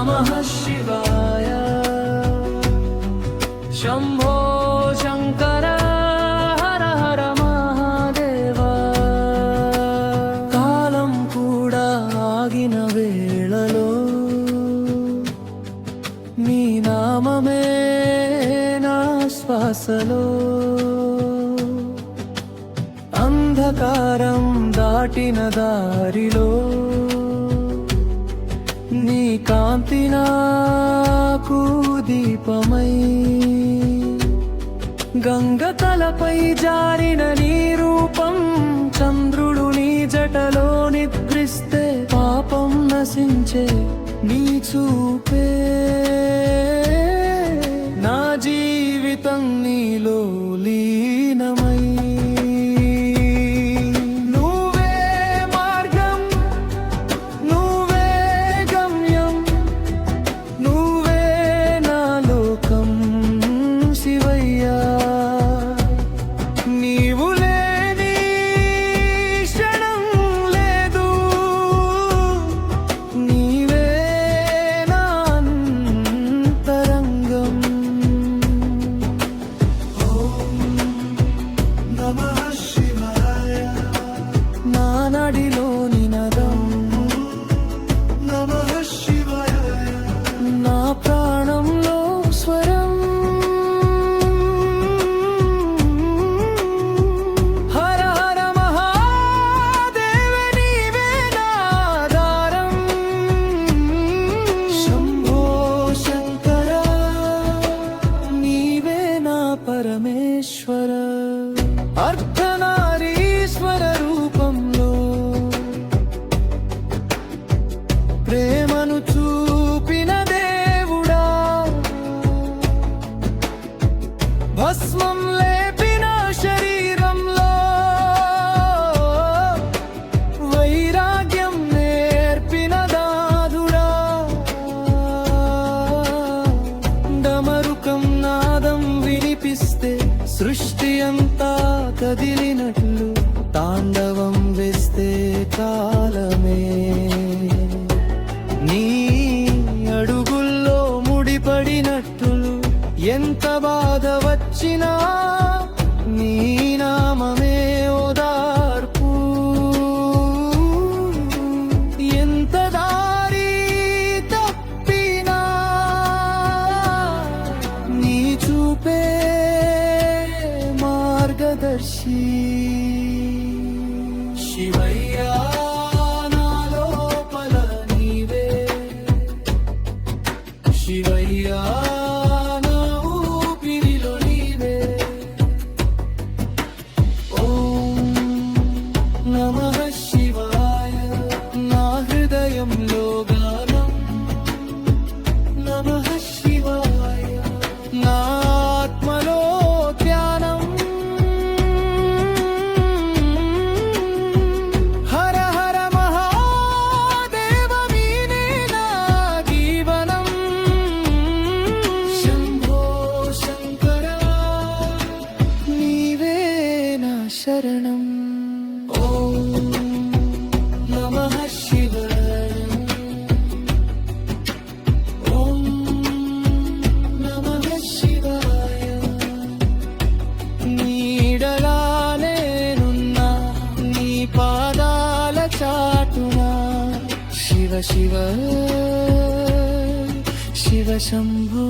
నమః శివాయ శంభో శంకర హర హర మహాదేవ కాలం కూడా ఆగిన వేళలో నీ నామమే నా శ్వాసలో అంధకారం దాటిన దారిలో నీ కాంతి నాకు దీపమై గంగ తలపై జారిన నీ రూపం చంద్రుడు నీ జటలో నిద్రిస్తే పాపం నశించే నీ చూపే నా జీవితం నీలో లీనమై పరమేశ్వర అర్ధనారీశ్వర రూపంలో ప్రేమను చూపిన దేవుడా భస్మం లేపిన శరీరంలో వైరాగ్యం నేర్పిన దాదుడా డమరుకం నాదం వినిపిస్తే సృష్టి అంతా కదిలినట్లు తాండవం వేస్తే కాలమే నీ అడుగుల్లో ముడిపడినట్లు ఎంత బాధ వచ్చినా నీ నామమే ఓదార్పు ఎంత దారి తప్పినా నీ చూపే మార్గదర్శి శివయ్యా నా లోపల నీవే శివయ్యా నా ఊపిరిలో నీవే ఓం నమః శివాయ నా హృదయంలో గానం నమః శివాయ నా ఆత్మలో ధ్యానం హర హర మహాదేవ మీనే నా జీవనం శంభో శంకర నీవే నా శరణం ఓం నమః శివాయ ఓం నమః శివాయ నీడలా నేనున్నా నీ పాదాల చాటునా శివ శివ శివ శంభో